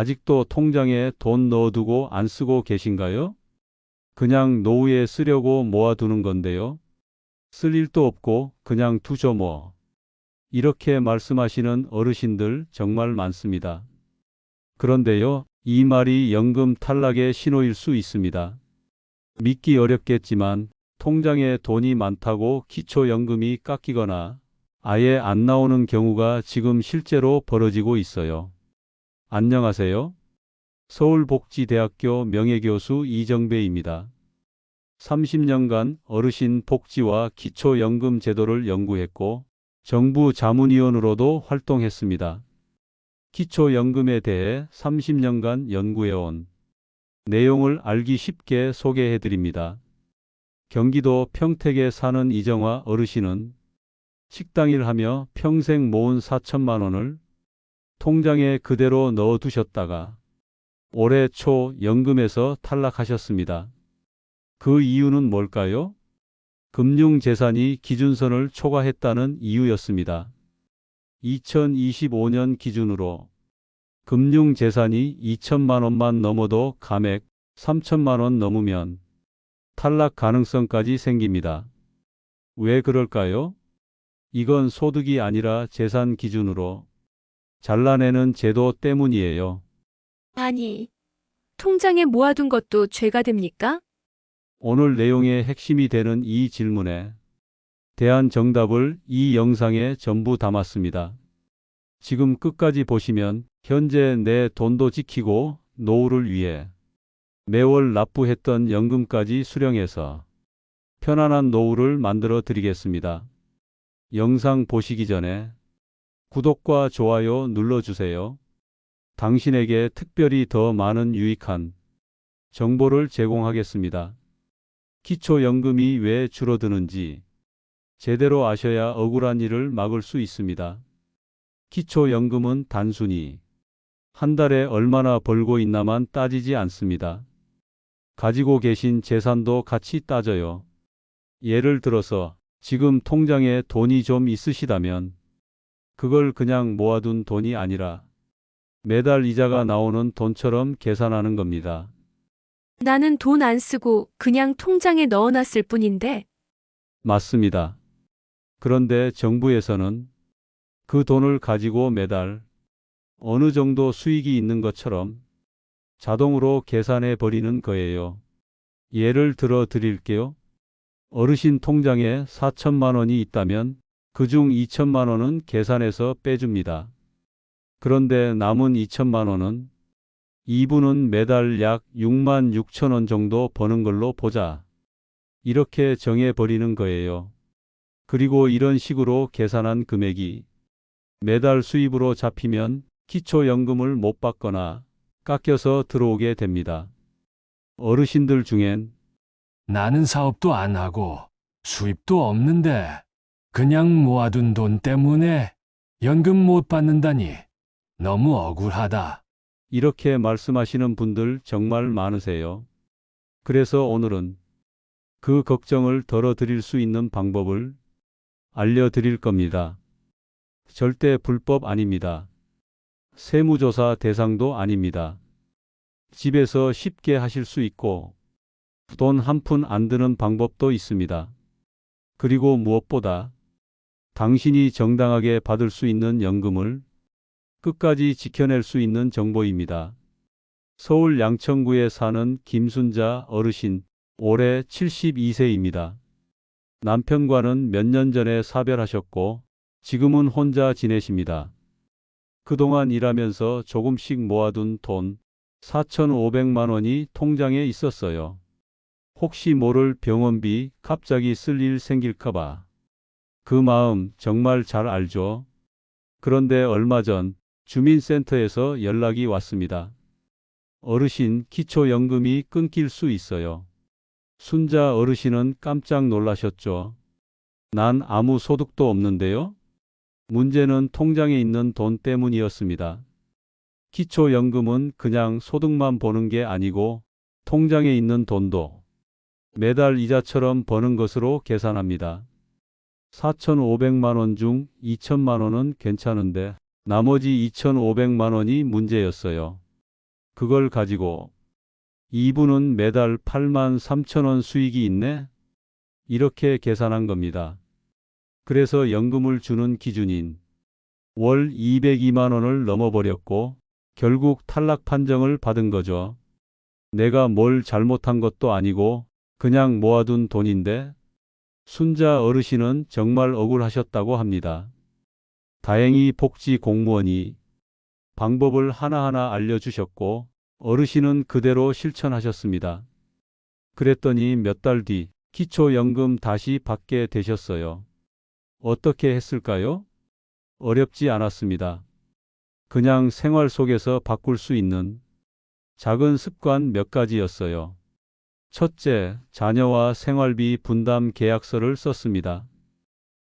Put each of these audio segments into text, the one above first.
아직도 통장에 돈 넣어두고 안 쓰고 계신가요? 그냥 노후에 쓰려고 모아두는 건데요. 쓸 일도 없고 그냥 두죠 뭐. 이렇게 말씀하시는 어르신들 정말 많습니다. 그런데요, 이 말이 연금 탈락의 신호일 수 있습니다. 믿기 어렵겠지만 통장에 돈이 많다고 기초연금이 깎이거나 아예 안 나오는 경우가 지금 실제로 벌어지고 있어요. 안녕하세요. 서울복지대학교 명예교수 이정배입니다. 30년간 어르신 복지와 기초연금 제도를 연구했고 정부 자문위원으로도 활동했습니다. 기초연금에 대해 30년간 연구해온 내용을 알기 쉽게 소개해드립니다. 경기도 평택에 사는 이정화 어르신은 식당일 하며 평생 모은 4천만 원을 통장에 그대로 넣어두셨다가 올해 초 연금에서 탈락하셨습니다. 그 이유는 뭘까요? 금융재산이 기준선을 초과했다는 이유였습니다. 2025년 기준으로 금융재산이 2천만 원만 넘어도 감액 3천만 원 넘으면 탈락 가능성까지 생깁니다. 왜 그럴까요? 이건 소득이 아니라 재산 기준으로 잘라내는 제도 때문이에요. 아니, 통장에 모아둔 것도 죄가 됩니까? 오늘 내용의 핵심이 되는 이 질문에 대한 정답을 이 영상에 전부 담았습니다. 지금 끝까지 보시면 현재 내 돈도 지키고 노후를 위해 매월 납부했던 연금까지 수령해서 편안한 노후를 만들어 드리겠습니다. 영상 보시기 전에 구독과 좋아요 눌러주세요. 당신에게 특별히 더 많은 유익한 정보를 제공하겠습니다. 기초연금이 왜 줄어드는지 제대로 아셔야 억울한 일을 막을 수 있습니다. 기초연금은 단순히 한 달에 얼마나 벌고 있나만 따지지 않습니다. 가지고 계신 재산도 같이 따져요. 예를 들어서 지금 통장에 돈이 좀 있으시다면 그걸 그냥 모아둔 돈이 아니라 매달 이자가 나오는 돈처럼 계산하는 겁니다. 나는 돈 안 쓰고 그냥 통장에 넣어놨을 뿐인데. 맞습니다. 그런데 정부에서는 그 돈을 가지고 매달 어느 정도 수익이 있는 것처럼 자동으로 계산해 버리는 거예요. 예를 들어 드릴게요. 어르신 통장에 4천만 원이 있다면 그중 2천만 원은 계산해서 빼줍니다. 그런데 남은 2천만 원은 이분은 매달 약 6만 6천 원 정도 버는 걸로 보자. 이렇게 정해버리는 거예요. 그리고 이런 식으로 계산한 금액이 매달 수입으로 잡히면 기초연금을 못 받거나 깎여서 들어오게 됩니다. 어르신들 중엔 나는 사업도 안 하고 수입도 없는데 그냥 모아둔 돈 때문에 연금 못 받는다니 너무 억울하다. 이렇게 말씀하시는 분들 정말 많으세요. 그래서 오늘은 그 걱정을 덜어드릴 수 있는 방법을 알려드릴 겁니다. 절대 불법 아닙니다. 세무조사 대상도 아닙니다. 집에서 쉽게 하실 수 있고 돈 한 푼 안 드는 방법도 있습니다. 그리고 무엇보다 당신이 정당하게 받을 수 있는 연금을 끝까지 지켜낼 수 있는 정보입니다. 서울 양천구에 사는 김순자 어르신, 올해 72세입니다. 남편과는 몇 년 전에 사별하셨고 지금은 혼자 지내십니다. 그동안 일하면서 조금씩 모아둔 돈 4,500만 원이 통장에 있었어요. 혹시 모를 병원비 갑자기 쓸 일 생길까봐. 그 마음 정말 잘 알죠? 그런데 얼마 전 주민센터에서 연락이 왔습니다. 어르신 기초연금이 끊길 수 있어요. 순자 어르신은 깜짝 놀라셨죠. 난 아무 소득도 없는데요? 문제는 통장에 있는 돈 때문이었습니다. 기초연금은 그냥 소득만 보는 게 아니고 통장에 있는 돈도 매달 이자처럼 버는 것으로 계산합니다. 4,500만 원 중 2천만 원은 괜찮은데 나머지 2,500만 원이 문제였어요. 그걸 가지고 이분은 매달 8만 3천 원 수익이 있네? 이렇게 계산한 겁니다. 그래서 연금을 주는 기준인 월 202만 원을 넘어버렸고 결국 탈락 판정을 받은 거죠. 내가 뭘 잘못한 것도 아니고 그냥 모아둔 돈인데 순자 어르신은 정말 억울하셨다고 합니다. 다행히 복지 공무원이 방법을 하나하나 알려주셨고 어르신은 그대로 실천하셨습니다. 그랬더니 몇 달 뒤 기초연금 다시 받게 되셨어요. 어떻게 했을까요? 어렵지 않았습니다. 그냥 생활 속에서 바꿀 수 있는 작은 습관 몇 가지였어요. 첫째, 자녀와 생활비 분담 계약서를 썼습니다.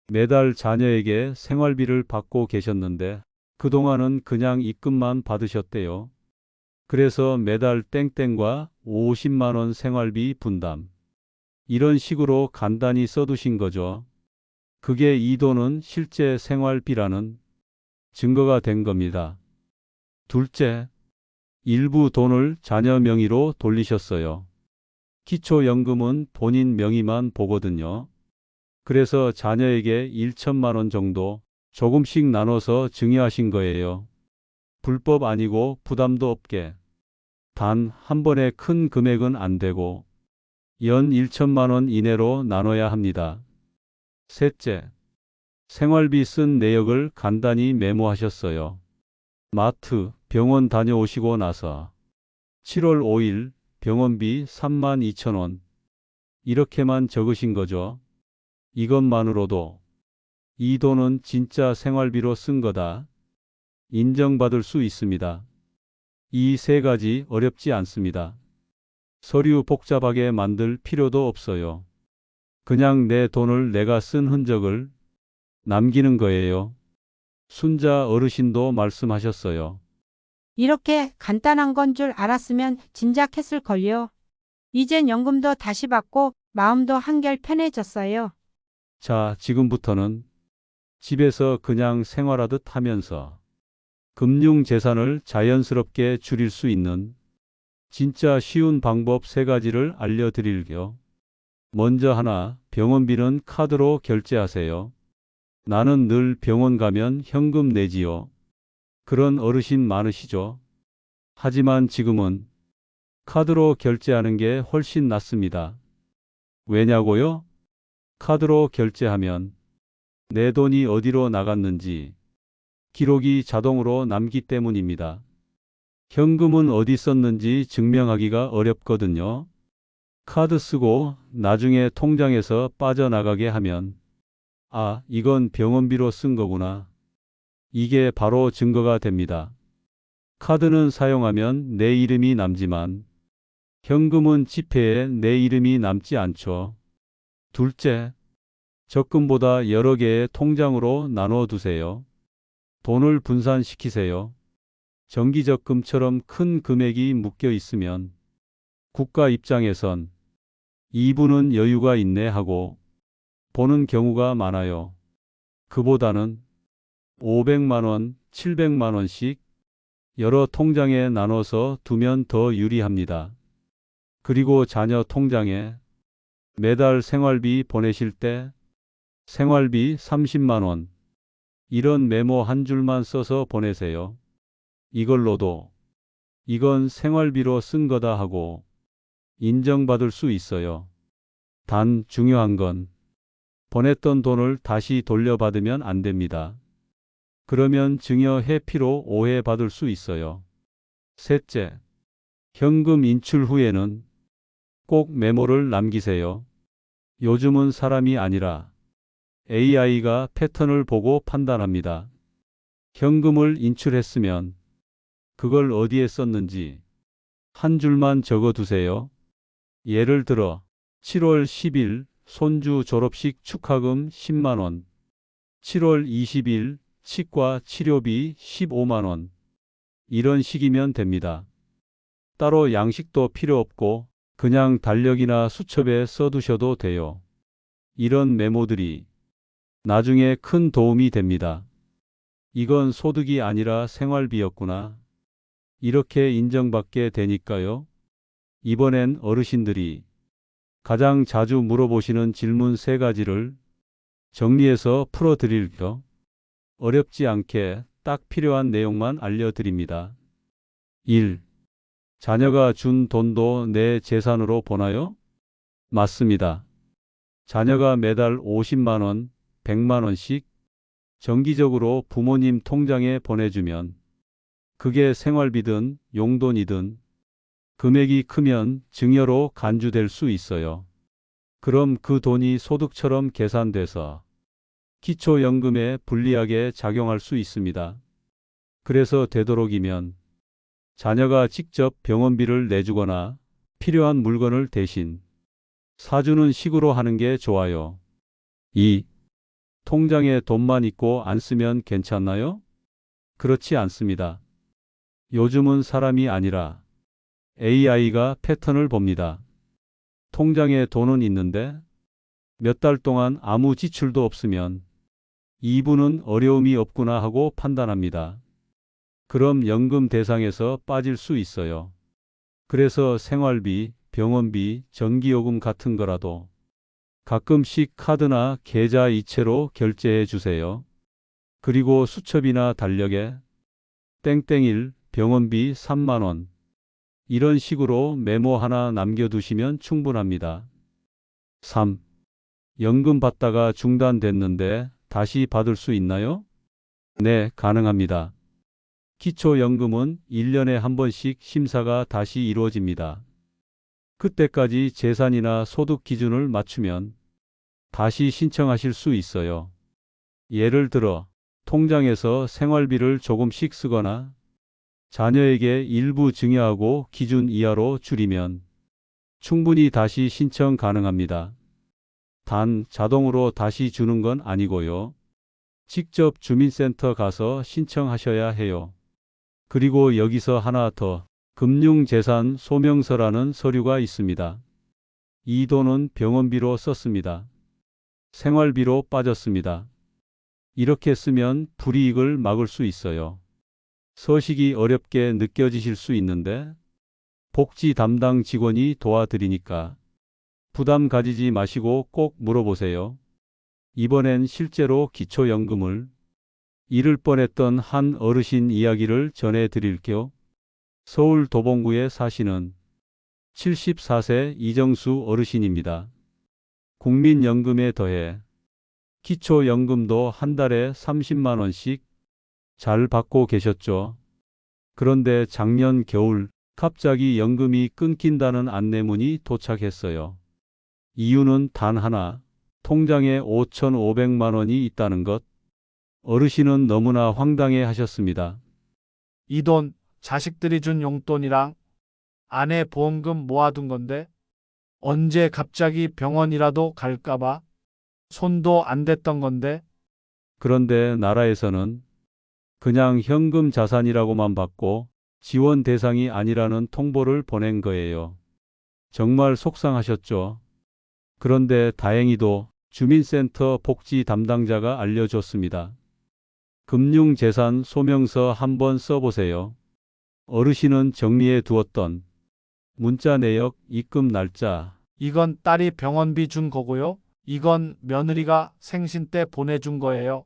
매달 자녀에게 생활비를 받고 계셨는데 그동안은 그냥 입금만 받으셨대요. 그래서 매달 땡땡과 50만 원 생활비 분담. 이런 식으로 간단히 써두신 거죠. 그게 이 돈은 실제 생활비라는 증거가 된 겁니다. 둘째, 일부 돈을 자녀 명의로 돌리셨어요. 기초연금은 본인 명의만 보거든요. 그래서 자녀에게 1천만 원 정도 조금씩 나눠서 증여하신 거예요. 불법 아니고 부담도 없게. 단 한 번에 큰 금액은 안 되고 연 1천만 원 이내로 나눠야 합니다. 셋째, 생활비 쓴 내역을 간단히 메모하셨어요. 마트, 병원 다녀오시고 나서 7월 5일 병원비 3만 2천 원. 이렇게만 적으신 거죠. 이것만으로도 이 돈은 진짜 생활비로 쓴 거다. 인정받을 수 있습니다. 이 세 가지 어렵지 않습니다. 서류 복잡하게 만들 필요도 없어요. 그냥 내 돈을 내가 쓴 흔적을 남기는 거예요. 순자 어르신도 말씀하셨어요. 이렇게 간단한 건 줄 알았으면 진작 했을걸요. 이젠 연금도 다시 받고 마음도 한결 편해졌어요. 자, 지금부터는 집에서 그냥 생활하듯 하면서 금융 재산을 자연스럽게 줄일 수 있는 진짜 쉬운 방법 세 가지를 알려드릴게요. 먼저 하나, 병원비는 카드로 결제하세요. 나는 늘 병원 가면 현금 내지요. 그런 어르신 많으시죠? 하지만 지금은 카드로 결제하는 게 훨씬 낫습니다. 왜냐고요? 카드로 결제하면 내 돈이 어디로 나갔는지 기록이 자동으로 남기 때문입니다. 현금은 어디 썼는지 증명하기가 어렵거든요. 카드 쓰고 나중에 통장에서 빠져나가게 하면 아, 이건 병원비로 쓴 거구나. 이게 바로 증거가 됩니다. 카드는 사용하면 내 이름이 남지만 현금은 지폐에 내 이름이 남지 않죠. 둘째, 적금보다 여러 개의 통장으로 나눠 두세요. 돈을 분산시키세요. 정기적금처럼 큰 금액이 묶여 있으면 국가 입장에선 이분은 여유가 있네 하고 보는 경우가 많아요. 그보다는 500만 원, 700만 원씩 여러 통장에 나눠서 두면 더 유리합니다. 그리고 자녀 통장에 매달 생활비 보내실 때 생활비 30만 원 이런 메모 한 줄만 써서 보내세요. 이걸로도 이건 생활비로 쓴 거다 하고 인정받을 수 있어요. 단 중요한 건 보냈던 돈을 다시 돌려받으면 안 됩니다. 그러면 증여 회피로 오해받을 수 있어요. 셋째, 현금 인출 후에는 꼭 메모를 남기세요. 요즘은 사람이 아니라 AI가 패턴을 보고 판단합니다. 현금을 인출했으면 그걸 어디에 썼는지 한 줄만 적어 두세요. 예를 들어 7월 10일 손주 졸업식 축하금 10만 원, 7월 20일 치과 치료비 15만 원. 이런 식이면 됩니다. 따로 양식도 필요 없고 그냥 달력이나 수첩에 써두셔도 돼요. 이런 메모들이 나중에 큰 도움이 됩니다. 이건 소득이 아니라 생활비였구나. 이렇게 인정받게 되니까요. 이번엔 어르신들이 가장 자주 물어보시는 질문 3가지를 정리해서 풀어드릴게요. 어렵지 않게 딱 필요한 내용만 알려드립니다. 1. 자녀가 준 돈도 내 재산으로 보나요? 맞습니다. 자녀가 매달 50만 원, 100만 원씩 정기적으로 부모님 통장에 보내주면 그게 생활비든 용돈이든 금액이 크면 증여로 간주될 수 있어요. 그럼 그 돈이 소득처럼 계산돼서 기초연금에 불리하게 작용할 수 있습니다. 그래서 되도록이면 자녀가 직접 병원비를 내주거나 필요한 물건을 대신 사주는 식으로 하는 게 좋아요. 2. 통장에 돈만 있고 안 쓰면 괜찮나요? 그렇지 않습니다. 요즘은 사람이 아니라 AI가 패턴을 봅니다. 통장에 돈은 있는데 몇 달 동안 아무 지출도 없으면 이분은 어려움이 없구나 하고 판단합니다. 그럼 연금 대상에서 빠질 수 있어요. 그래서 생활비, 병원비, 전기요금 같은 거라도 가끔씩 카드나 계좌 이체로 결제해 주세요. 그리고 수첩이나 달력에 땡땡일 병원비 3만 원 이런 식으로 메모 하나 남겨두시면 충분합니다. 3. 연금 받다가 중단됐는데 다시 받을 수 있나요? 네, 가능합니다. 기초연금은 1년에 한 번씩 심사가 다시 이루어집니다. 그때까지 재산이나 소득 기준을 맞추면 다시 신청하실 수 있어요. 예를 들어 통장에서 생활비를 조금씩 쓰거나 자녀에게 일부 증여하고 기준 이하로 줄이면 충분히 다시 신청 가능합니다. 단 자동으로 다시 주는 건 아니고요. 직접 주민센터 가서 신청하셔야 해요. 그리고 여기서 하나 더, 금융재산 소명서라는 서류가 있습니다. 이 돈은 병원비로 썼습니다. 생활비로 빠졌습니다. 이렇게 쓰면 불이익을 막을 수 있어요. 서식이 어렵게 느껴지실 수 있는데 복지 담당 직원이 도와드리니까 부담 가지지 마시고 꼭 물어보세요. 이번엔 실제로 기초연금을 잃을 뻔했던 한 어르신 이야기를 전해드릴게요. 서울 도봉구에 사시는 74세 이정수 어르신입니다. 국민연금에 더해 기초연금도 한 달에 30만 원씩 잘 받고 계셨죠. 그런데 작년 겨울 갑자기 연금이 끊긴다는 안내문이 도착했어요. 이유는 단 하나, 통장에 5,500만 원이 있다는 것. 어르신은 너무나 황당해 하셨습니다. 이 돈 자식들이 준 용돈이랑 아내 보험금 모아둔 건데 언제 갑자기 병원이라도 갈까봐 손도 안 댔던 건데. 그런데 나라에서는 그냥 현금 자산이라고만 받고 지원 대상이 아니라는 통보를 보낸 거예요. 정말 속상하셨죠? 그런데 다행히도 주민센터 복지 담당자가 알려줬습니다. 금융재산 소명서 한번 써보세요. 어르신은 정리해 두었던 문자 내역, 입금 날짜. 이건 딸이 병원비 준 거고요. 이건 며느리가 생신 때 보내준 거예요.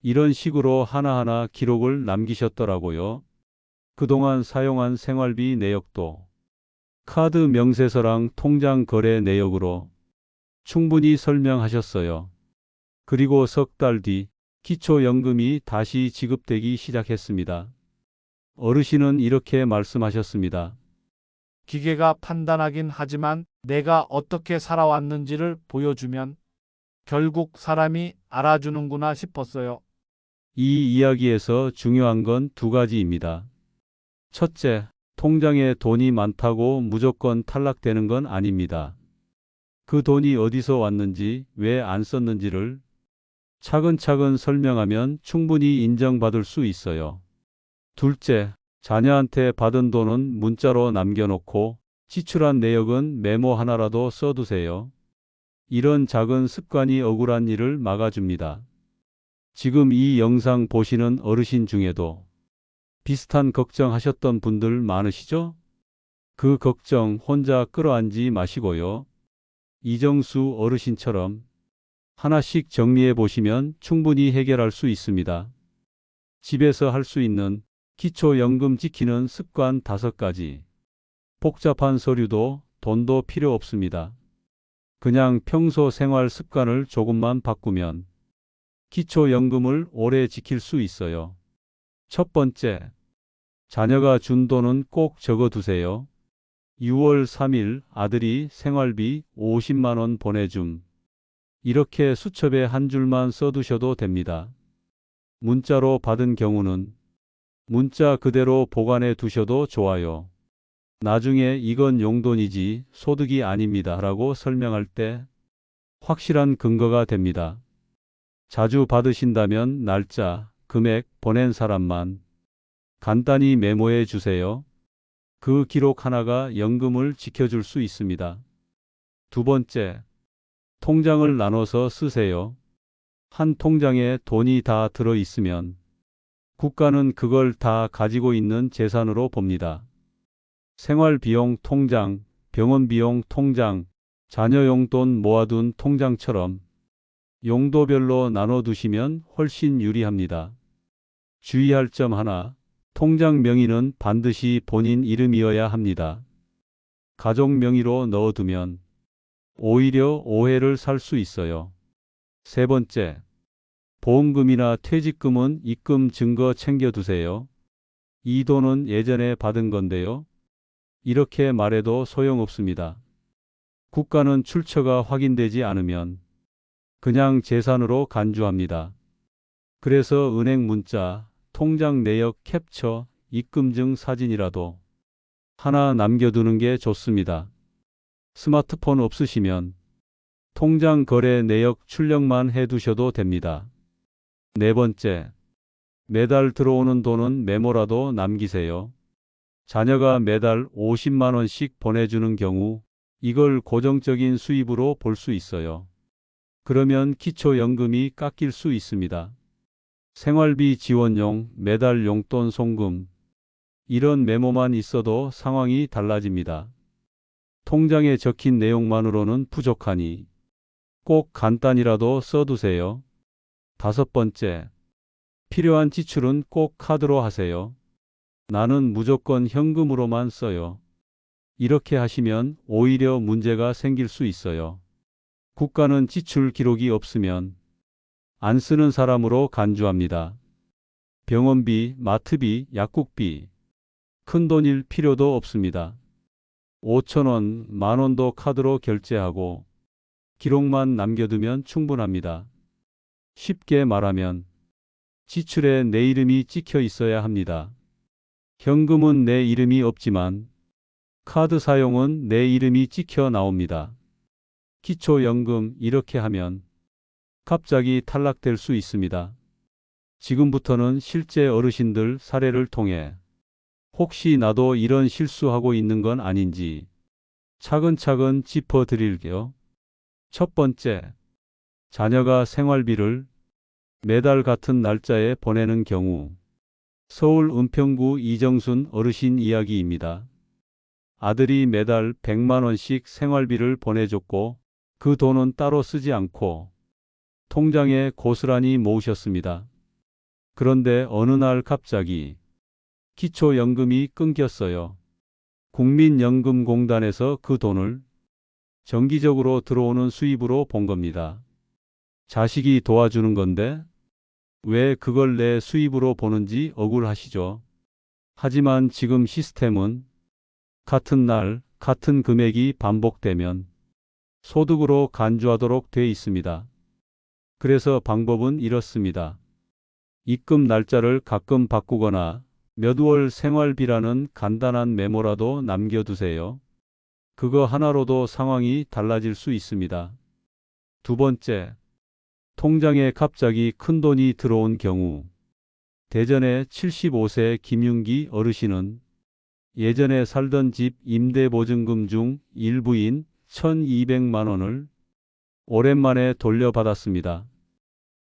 이런 식으로 하나하나 기록을 남기셨더라고요. 그동안 사용한 생활비 내역도 카드 명세서랑 통장 거래 내역으로 충분히 설명하셨어요. 그리고 석 달 뒤 기초연금이 다시 지급되기 시작했습니다. 어르신은 이렇게 말씀하셨습니다. 기계가 판단하긴 하지만 내가 어떻게 살아왔는지를 보여주면 결국 사람이 알아주는구나 싶었어요. 이 이야기에서 중요한 건 2가지입니다. 첫째, 통장에 돈이 많다고 무조건 탈락되는 건 아닙니다. 그 돈이 어디서 왔는지, 왜 안 썼는지를 차근차근 설명하면 충분히 인정받을 수 있어요. 둘째, 자녀한테 받은 돈은 문자로 남겨놓고 지출한 내역은 메모 하나라도 써두세요. 이런 작은 습관이 억울한 일을 막아줍니다. 지금 이 영상 보시는 어르신 중에도 비슷한 걱정하셨던 분들 많으시죠? 그 걱정 혼자 끌어안지 마시고요. 이정수 어르신처럼 하나씩 정리해 보시면 충분히 해결할 수 있습니다. 집에서 할 수 있는 기초연금 지키는 습관 5가지. 복잡한 서류도 돈도 필요 없습니다. 그냥 평소 생활 습관을 조금만 바꾸면 기초연금을 오래 지킬 수 있어요. 첫 번째, 자녀가 준 돈은 꼭 적어두세요. 6월 3일 아들이 생활비 50만 원 보내줌. 이렇게 수첩에 한 줄만 써두셔도 됩니다. 문자로 받은 경우는 문자 그대로 보관해 두셔도 좋아요. 나중에 이건 용돈이지 소득이 아닙니다 라고 설명할 때 확실한 근거가 됩니다. 자주 받으신다면 날짜, 금액, 보낸 사람만 간단히 메모해 주세요. 그 기록 하나가 연금을 지켜줄 수 있습니다. 두 번째, 통장을 나눠서 쓰세요. 한 통장에 돈이 다 들어 있으면 국가는 그걸 다 가지고 있는 재산으로 봅니다. 생활비용 통장, 병원비용 통장, 자녀 용돈 모아둔 통장처럼 용도별로 나눠두시면 훨씬 유리합니다. 주의할 점 하나, 통장 명의는 반드시 본인 이름이어야 합니다. 가족 명의로 넣어두면 오히려 오해를 살 수 있어요. 세 번째, 보험금이나 퇴직금은 입금 증거 챙겨두세요. 이 돈은 예전에 받은 건데요. 이렇게 말해도 소용없습니다. 국가는 출처가 확인되지 않으면 그냥 재산으로 간주합니다. 그래서 은행 문자, 통장 내역 캡처, 입금증 사진이라도 하나 남겨두는 게 좋습니다. 스마트폰 없으시면 통장 거래 내역 출력만 해두셔도 됩니다. 네 번째, 매달 들어오는 돈은 메모라도 남기세요. 자녀가 매달 50만 원씩 보내주는 경우 이걸 고정적인 수입으로 볼 수 있어요. 그러면 기초연금이 깎일 수 있습니다. 생활비 지원용, 매달 용돈 송금, 이런 메모만 있어도 상황이 달라집니다. 통장에 적힌 내용만으로는 부족하니 꼭 간단히라도 써두세요. 다섯 번째, 필요한 지출은 꼭 카드로 하세요. 나는 무조건 현금으로만 써요. 이렇게 하시면 오히려 문제가 생길 수 있어요. 국가는 지출 기록이 없으면 안 쓰는 사람으로 간주합니다. 병원비, 마트비, 약국비, 큰돈일 필요도 없습니다. 5,000원, 만원도 카드로 결제하고 기록만 남겨두면 충분합니다. 쉽게 말하면 지출에 내 이름이 찍혀 있어야 합니다. 현금은 내 이름이 없지만 카드 사용은 내 이름이 찍혀 나옵니다. 기초연금 이렇게 하면 갑자기 탈락될 수 있습니다. 지금부터는 실제 어르신들 사례를 통해 혹시 나도 이런 실수하고 있는 건 아닌지 차근차근 짚어드릴게요. 첫 번째, 자녀가 생활비를 매달 같은 날짜에 보내는 경우 서울 은평구 이정순 어르신 이야기입니다. 아들이 매달 100만 원씩 생활비를 보내줬고 그 돈은 따로 쓰지 않고 통장에 고스란히 모으셨습니다. 그런데 어느 날 갑자기 기초연금이 끊겼어요. 국민연금공단에서 그 돈을 정기적으로 들어오는 수입으로 본 겁니다. 자식이 도와주는 건데 왜 그걸 내 수입으로 보는지 억울하시죠? 하지만 지금 시스템은 같은 날, 같은 금액이 반복되면 소득으로 간주하도록 돼 있습니다. 그래서 방법은 이렇습니다. 입금 날짜를 가끔 바꾸거나 몇 월 생활비라는 간단한 메모라도 남겨두세요. 그거 하나로도 상황이 달라질 수 있습니다. 두 번째, 통장에 갑자기 큰돈이 들어온 경우 대전의 75세 김윤기 어르신은 예전에 살던 집 임대보증금 중 일부인 1,200만 원을 오랜만에 돌려받았습니다.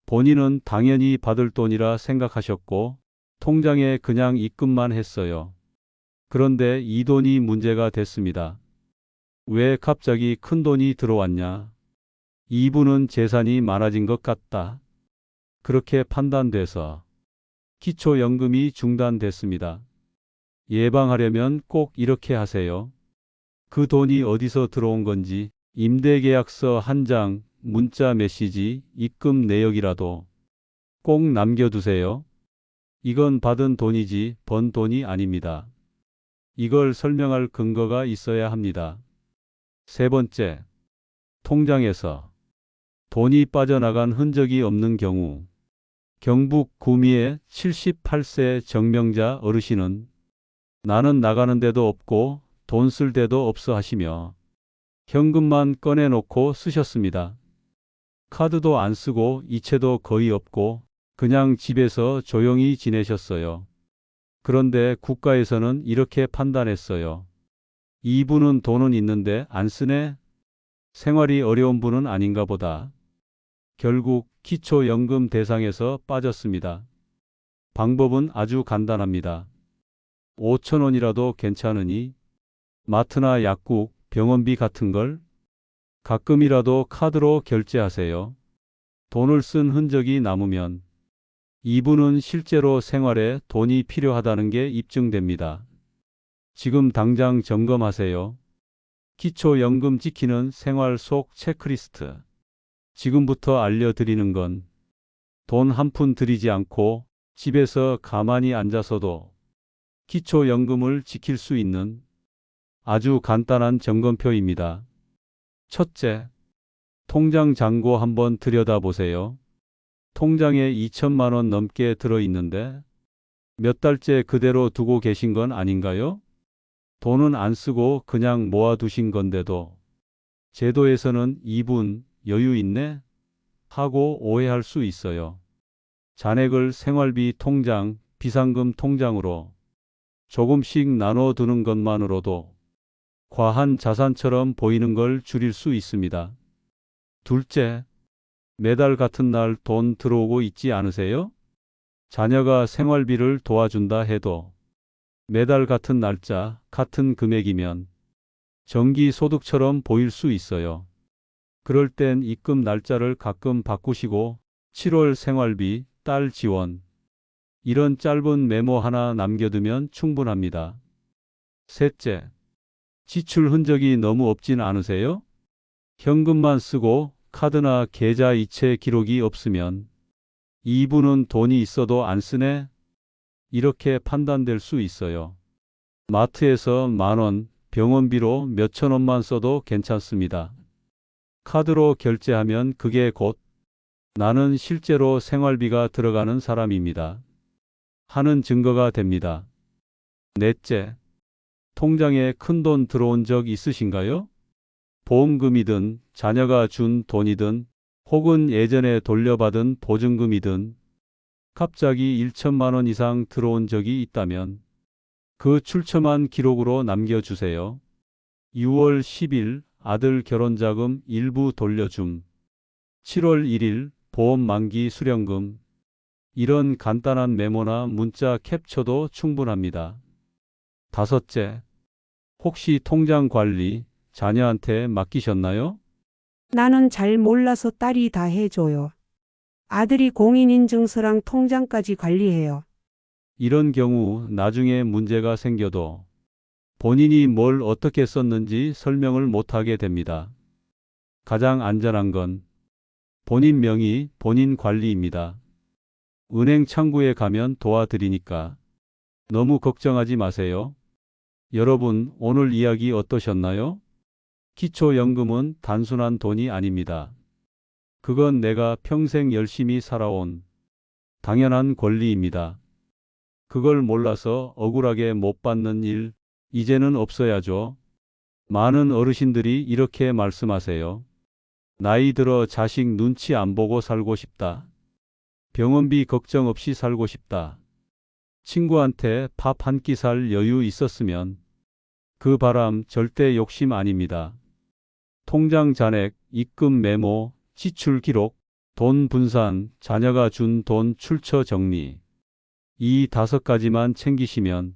본인은 당연히 받을 돈이라 생각하셨고 통장에 그냥 입금만 했어요. 그런데 이 돈이 문제가 됐습니다. 왜 갑자기 큰 돈이 들어왔냐? 이분은 재산이 많아진 것 같다. 그렇게 판단돼서 기초연금이 중단됐습니다. 예방하려면 꼭 이렇게 하세요. 그 돈이 어디서 들어온 건지 임대계약서 한 장, 문자 메시지, 입금 내역이라도 꼭 남겨두세요. 이건 받은 돈이지 번 돈이 아닙니다. 이걸 설명할 근거가 있어야 합니다. 세 번째, 통장에서 돈이 빠져나간 흔적이 없는 경우 경북 구미의 78세 정명자 어르신은 나는 나가는 데도 없고 돈 쓸 데도 없어 하시며 현금만 꺼내놓고 쓰셨습니다. 카드도 안 쓰고 이체도 거의 없고 그냥 집에서 조용히 지내셨어요. 그런데 국가에서는 이렇게 판단했어요. 이분은 돈은 있는데 안 쓰네? 생활이 어려운 분은 아닌가 보다. 결국 기초연금 대상에서 빠졌습니다. 방법은 아주 간단합니다. 5천 원이라도 괜찮으니 마트나 약국, 병원비 같은 걸 가끔이라도 카드로 결제하세요. 돈을 쓴 흔적이 남으면 이분은 실제로 생활에 돈이 필요하다는 게 입증됩니다. 지금 당장 점검하세요. 기초연금 지키는 생활 속 체크리스트. 지금부터 알려드리는 건 돈 한 푼 들이지 않고 집에서 가만히 앉아서도 기초연금을 지킬 수 있는 아주 간단한 점검표입니다. 첫째, 통장 잔고 한번 들여다보세요. 통장에 2천만 원 넘게 들어있는데 몇 달째 그대로 두고 계신 건 아닌가요? 돈은 안 쓰고 그냥 모아두신 건데도 제도에서는 이분 여유 있네? 하고 오해할 수 있어요. 잔액을 생활비 통장, 비상금 통장으로 조금씩 나눠두는 것만으로도 과한 자산처럼 보이는 걸 줄일 수 있습니다. 둘째, 매달 같은 날 돈 들어오고 있지 않으세요? 자녀가 생활비를 도와준다 해도 매달 같은 날짜, 같은 금액이면 정기소득처럼 보일 수 있어요. 그럴 땐 입금 날짜를 가끔 바꾸시고 7월 생활비, 딸 지원 이런 짧은 메모 하나 남겨두면 충분합니다. 셋째, 지출 흔적이 너무 없진 않으세요? 현금만 쓰고 카드나 계좌 이체 기록이 없으면 이분은 돈이 있어도 안 쓰네? 이렇게 판단될 수 있어요. 마트에서 10,000원, 병원비로 몇천 원만 써도 괜찮습니다. 카드로 결제하면 그게 곧 나는 실제로 생활비가 들어가는 사람입니다. 하는 증거가 됩니다. 넷째, 통장에 큰 돈 들어온 적 있으신가요? 보험금이든 자녀가 준 돈이든 혹은 예전에 돌려받은 보증금이든 갑자기 1천만 원 이상 들어온 적이 있다면 그 출처만 기록으로 남겨주세요. 6월 10일 아들 결혼자금 일부 돌려줌. 7월 1일 보험 만기 수령금. 이런 간단한 메모나 문자 캡처도 충분합니다. 다섯째, 혹시 통장 관리 자녀한테 맡기셨나요? 나는 잘 몰라서 딸이 다 해줘요. 아들이 공인인증서랑 통장까지 관리해요. 이런 경우 나중에 문제가 생겨도 본인이 뭘 어떻게 썼는지 설명을 못하게 됩니다. 가장 안전한 건 본인 명의, 본인 관리입니다. 은행 창구에 가면 도와드리니까 너무 걱정하지 마세요. 여러분, 오늘 이야기 어떠셨나요? 기초연금은 단순한 돈이 아닙니다. 그건 내가 평생 열심히 살아온 당연한 권리입니다. 그걸 몰라서 억울하게 못 받는 일, 이제는 없어야죠. 많은 어르신들이 이렇게 말씀하세요. 나이 들어 자식 눈치 안 보고 살고 싶다. 병원비 걱정 없이 살고 싶다. 친구한테 밥 한 끼 살 여유 있었으면 그 바람 절대 욕심 아닙니다. 통장 잔액, 입금 메모, 지출 기록, 돈 분산, 자녀가 준 돈 출처 정리. 이 5가지만 챙기시면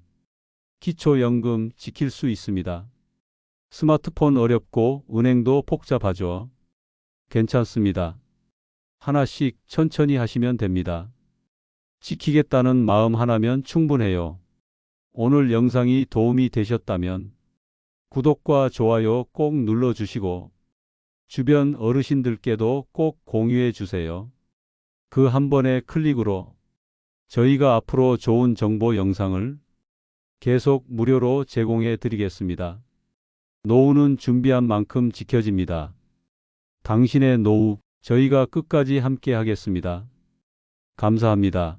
기초연금 지킬 수 있습니다. 스마트폰 어렵고 은행도 복잡하죠. 괜찮습니다. 하나씩 천천히 하시면 됩니다. 지키겠다는 마음 하나면 충분해요. 오늘 영상이 도움이 되셨다면 구독과 좋아요 꼭 눌러주시고 주변 어르신들께도 꼭 공유해 주세요. 그 한 번의 클릭으로 저희가 앞으로 좋은 정보 영상을 계속 무료로 제공해 드리겠습니다. 노후는 준비한 만큼 지켜집니다. 당신의 노후, 저희가 끝까지 함께 하겠습니다. 감사합니다.